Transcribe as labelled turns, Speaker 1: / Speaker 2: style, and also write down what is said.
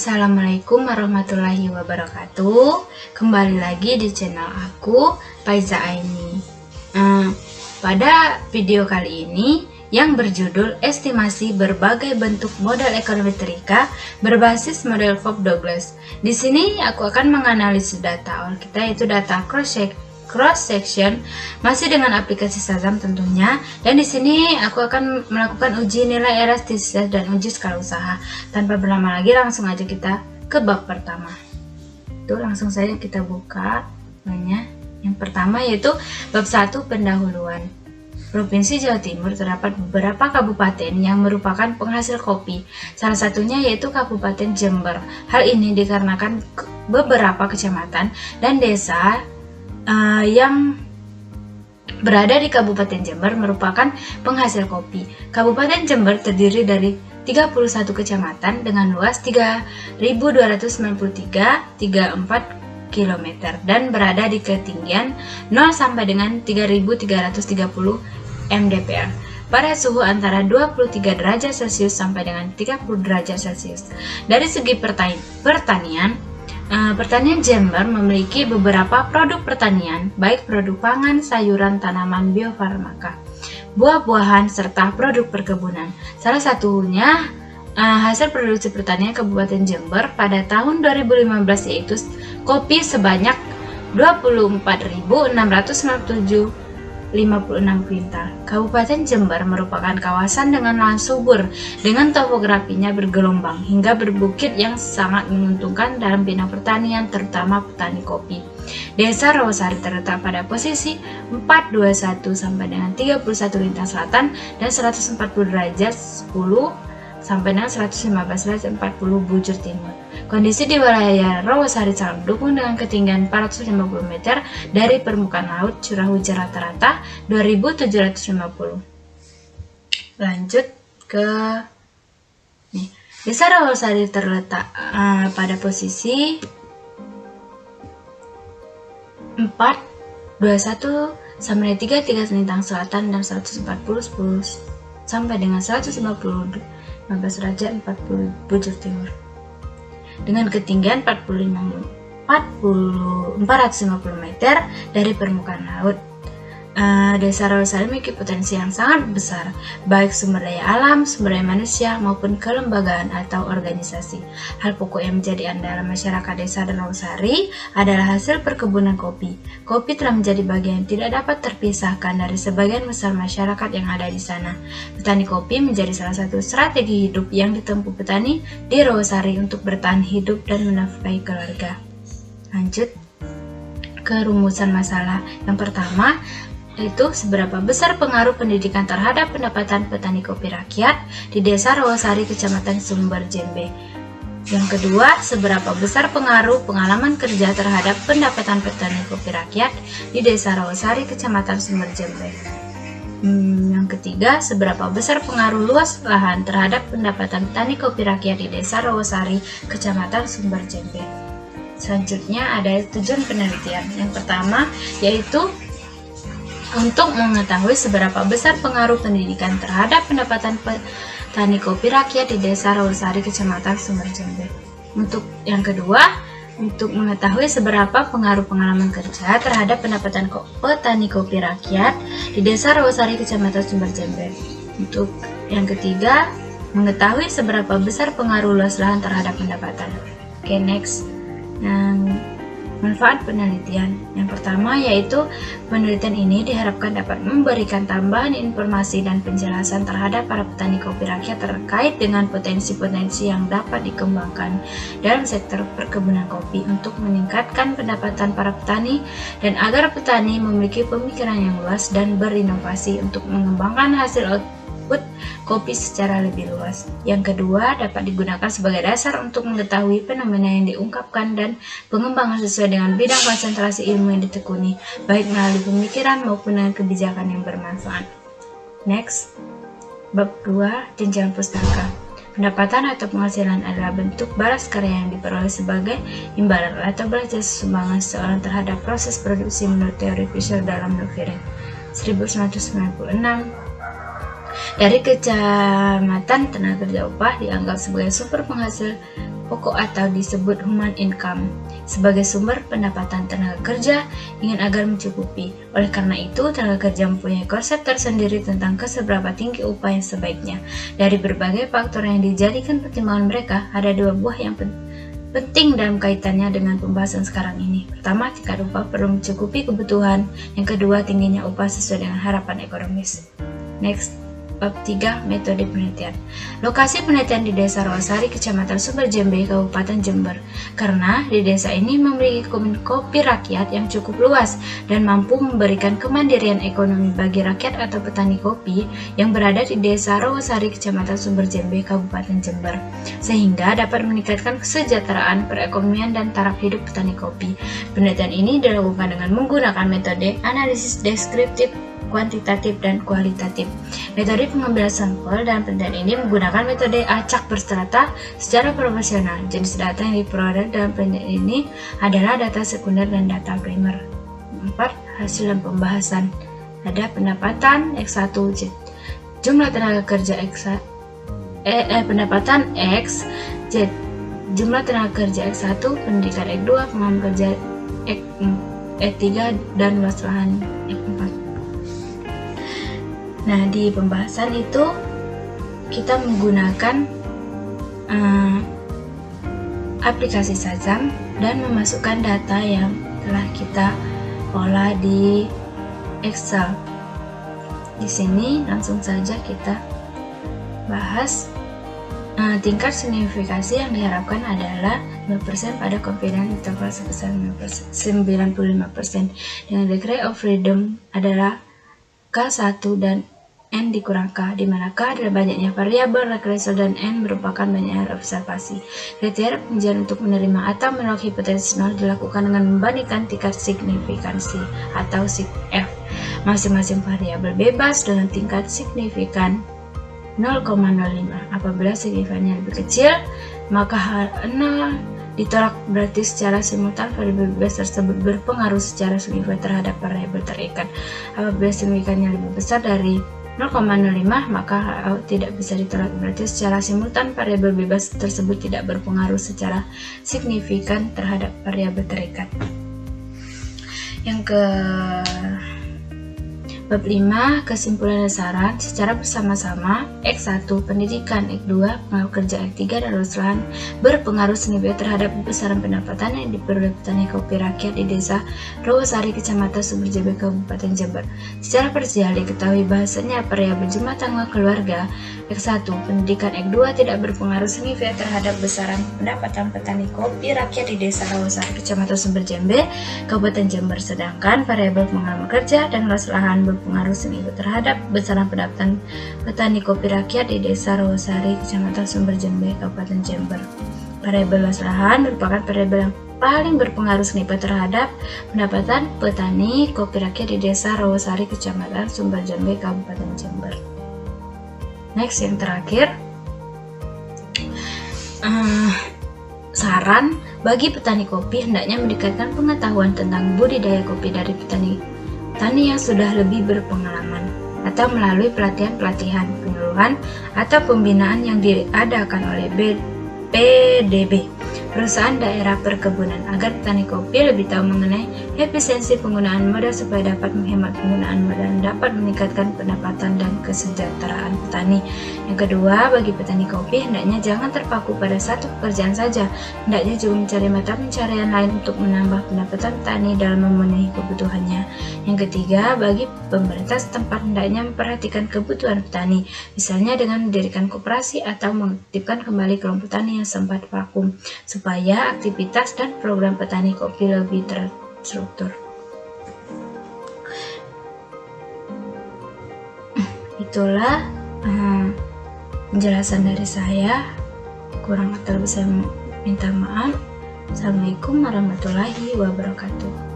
Speaker 1: Assalamualaikum warahmatullahi wabarakatuh. Kembali lagi di channel aku, Faiza Aini. Pada video kali ini yang berjudul estimasi berbagai bentuk model ekonometrika berbasis model Cobb-Douglas. Di sini aku akan menganalisis data awal kita, yaitu data cross section masih dengan aplikasi Shazam tentunya, dan di sini aku akan melakukan uji nilai elastisitas dan uji skala usaha. Tanpa berlama lagi, langsung aja kita ke bab pertama. Itu langsung saja kita buka namanya. Yang pertama yaitu bab 1, pendahuluan. Provinsi Jawa Timur terdapat beberapa kabupaten yang merupakan penghasil kopi. Salah satunya yaitu Kabupaten Jember. Hal ini dikarenakan beberapa kecamatan dan desa yang berada di Kabupaten Jember merupakan penghasil kopi. Kabupaten Jember terdiri dari 31 kecamatan dengan luas 3.293,34 km dan berada di ketinggian 0 sampai dengan 3.330 mdpl pada suhu antara 23 derajat Celcius sampai dengan 30 derajat Celcius. Dari segi pertanian Jember memiliki beberapa produk pertanian, baik produk pangan, sayuran, tanaman, biofarmaka, buah-buahan, serta produk perkebunan. Salah satunya hasil produksi pertanian Kabupaten Jember pada tahun 2015 yaitu kopi sebanyak 24.657,56 kuintal. Kabupaten Jember merupakan kawasan dengan lahan subur dengan topografinya bergelombang hingga berbukit yang sangat menguntungkan dalam bidang pertanian, terutama petani kopi. Desa Rawasari terletak pada posisi 421 sampai dengan 31 lintang selatan dan 140 derajat 10 sampai dengan 115 derajat 40 bujur timur. Kondisi di wilayah Rawasari sangat mendukung dengan ketinggian 450 meter dari permukaan laut, curah hujan rata-rata 2.750. Lanjut ke Desa Rawasari terletak pada posisi 421 sampai 33 lintang selatan dan 140 sampai dengan 150 derajat 40 bujur timur. Dengan ketinggian 450 meter dari permukaan laut. Desa Rawasari memiliki potensi yang sangat besar, baik sumber daya alam, sumber daya manusia, maupun kelembagaan atau organisasi. Hal pokok yang menjadi andalan masyarakat desa Rawasari adalah hasil perkebunan kopi. Kopi telah menjadi bagian yang tidak dapat terpisahkan dari sebagian besar masyarakat yang ada di sana. Petani kopi menjadi salah satu strategi hidup yang ditempuh petani di Rawasari untuk bertahan hidup dan menafkahi keluarga. Lanjut ke rumusan masalah. Yang pertama, yaitu seberapa besar pengaruh pendidikan terhadap pendapatan petani kopi rakyat di Desa Rawasari, Kecamatan Sumber Jembe. Yang kedua, seberapa besar pengaruh pengalaman kerja terhadap pendapatan petani kopi rakyat di Desa Rawasari, Kecamatan Sumber Jembe. Yang ketiga, seberapa besar pengaruh luas lahan terhadap pendapatan petani kopi rakyat di Desa Rawasari, Kecamatan Sumber Jembe. Selanjutnya ada tujuan penelitian. Yang pertama yaitu untuk mengetahui seberapa besar pengaruh pendidikan terhadap pendapatan petani kopi rakyat di Desa Rawasari, Kecamatan Sumber Jembe. Untuk yang kedua, untuk mengetahui seberapa pengaruh pengalaman kerja terhadap pendapatan petani kopi rakyat di Desa Rawasari, Kecamatan Sumber Jembe. Untuk yang ketiga, mengetahui seberapa besar pengaruh luas lahan terhadap pendapatan. Oke, next. Manfaat penelitian. Yang pertama yaitu penelitian ini diharapkan dapat memberikan tambahan informasi dan penjelasan terhadap para petani kopi rakyat terkait dengan potensi-potensi yang dapat dikembangkan dalam sektor perkebunan kopi untuk meningkatkan pendapatan para petani dan agar petani memiliki pemikiran yang luas dan berinovasi untuk mengembangkan hasil output kopi secara lebih luas. Yang kedua, dapat digunakan sebagai dasar untuk mengetahui fenomena yang diungkapkan dan pengembangan sesuai dengan bidang konsentrasi ilmu yang ditekuni, baik melalui pemikiran maupun dengan kebijakan yang bermanfaat. Next, bab 2, jenjang pustaka. Pendapatan atau penghasilan adalah bentuk balas karya yang diperoleh sebagai imbalan atau balas jasa sumbangan seseorang terhadap proses produksi menurut teori Fisher dalam Noviren 1996. Dari Kecamatan, tenaga kerja upah dianggap sebagai sumber penghasil pokok atau disebut human income sebagai sumber pendapatan tenaga kerja ingin agar mencukupi. Oleh karena itu, tenaga kerja mempunyai konsep tersendiri tentang seberapa tinggi upah yang sebaiknya. Dari berbagai faktor yang dijadikan pertimbangan mereka, ada dua buah yang penting dalam kaitannya dengan pembahasan sekarang ini. Pertama, tingkat upah perlu mencukupi kebutuhan. Yang kedua, tingginya upah sesuai dengan harapan ekonomis. Next. Bab 3. Metode penelitian. Lokasi penelitian di Desa Rawasari, Kecamatan Sumberjembe, Kabupaten Jember. Karena di desa ini memiliki kebun kopi rakyat yang cukup luas dan mampu memberikan kemandirian ekonomi bagi rakyat atau petani kopi yang berada di Desa Rawasari, Kecamatan Sumberjembe, Kabupaten Jember, sehingga dapat meningkatkan kesejahteraan, perekonomian, dan taraf hidup petani kopi. Penelitian ini dilakukan dengan menggunakan metode analisis deskriptif, kuantitatif, dan kualitatif. Metode pengambilan sampel dalam penelitian ini menggunakan metode acak berstrata secara profesional. Jenis data yang diperoleh dalam penelitian ini adalah data sekunder dan data primer. 4. Hasil dan pembahasan. Ada pendapatan X1, jumlah tenaga kerja pendapatan X, Z, jumlah tenaga kerja X1, pendidikan X2, pengalaman kerja X3, dan luas lahan X4. Nah, di pembahasan itu kita menggunakan aplikasi Sajam dan memasukkan data yang telah kita olah di Excel. Di sini langsung saja kita bahas. Tingkat signifikasi yang diharapkan adalah 5% pada confidence interval sebesar 95%. Dengan degree of freedom adalah K1 dan N dikurang K, di mana K adalah banyaknya variabel regresor dan N merupakan banyaknya observasi. Kriteria pengujian untuk menerima atau menolak hipotesis nol dilakukan dengan membandingkan tingkat signifikansi atau SIG-F masing-masing variabel bebas dengan tingkat signifikan 0,05. Apabila signifikannya lebih kecil, maka hal 0 ditolak, berarti secara simultan variabel bebas tersebut berpengaruh secara signifikan terhadap variabel terikat. Apabila signifikannya lebih besar dari 0,05, maka hal tidak bisa ditolak, berarti secara simultan variabel bebas tersebut tidak berpengaruh secara signifikan terhadap variabel terikat. Yang ke Bab 5. Kesimpulan dan saran. Secara bersama-sama, X1 pendidikan, X2 pengaruh kerja, X3 dan luas lahan berpengaruh signifikan terhadap besaran pendapatan yang diperoleh petani kopi rakyat di Desa Rawasari, Kecamatan Sumberjembe, Kabupaten Jember. Secara parsial diketahui bahasanya variabel jumlah tanggungan keluarga X1 pendidikan, X2 tidak berpengaruh signifikan terhadap besaran pendapatan petani kopi rakyat di Desa Rawasari, Kecamatan Sumberjembe, Kabupaten Jember, sedangkan variabel pengalaman kerja dan luas lahan berpengaruh signifikan terhadap besaran pendapatan petani kopi rakyat di Desa Rawasari, Kecamatan Sumberjembe, Kabupaten Jember. Variabel luas lahan merupakan variabel yang paling berpengaruh signifikan terhadap pendapatan petani kopi rakyat di Desa Rawasari, Kecamatan Sumberjembe, Kabupaten Jember. Next, yang terakhir, saran bagi petani kopi hendaknya meningkatkan pengetahuan tentang budidaya kopi dari petani yang sudah lebih berpengalaman, atau melalui pelatihan-pelatihan, penyuluhan, atau pembinaan yang diadakan oleh PDB, perusahaan daerah perkebunan, agar petani kopi lebih tahu mengenai efisiensi penggunaan modal supaya dapat menghemat penggunaan modal dan dapat meningkatkan pendapatan dan kesejahteraan petani. Yang kedua, bagi petani kopi hendaknya jangan terpaku pada satu pekerjaan saja, hendaknya juga mencari mata pencarian lain untuk menambah pendapatan petani dalam memenuhi kebutuhannya. Yang ketiga, bagi pemerintah setempat hendaknya memperhatikan kebutuhan petani, misalnya dengan mendirikan koperasi atau mengaktifkan kembali kelompok tani yang sempat vakum, supaya aktivitas dan program petani kopi lebih terstruktur. Itulah penjelasan dari saya. Kurang atau lebih saya minta maaf. Assalamualaikum warahmatullahi wabarakatuh.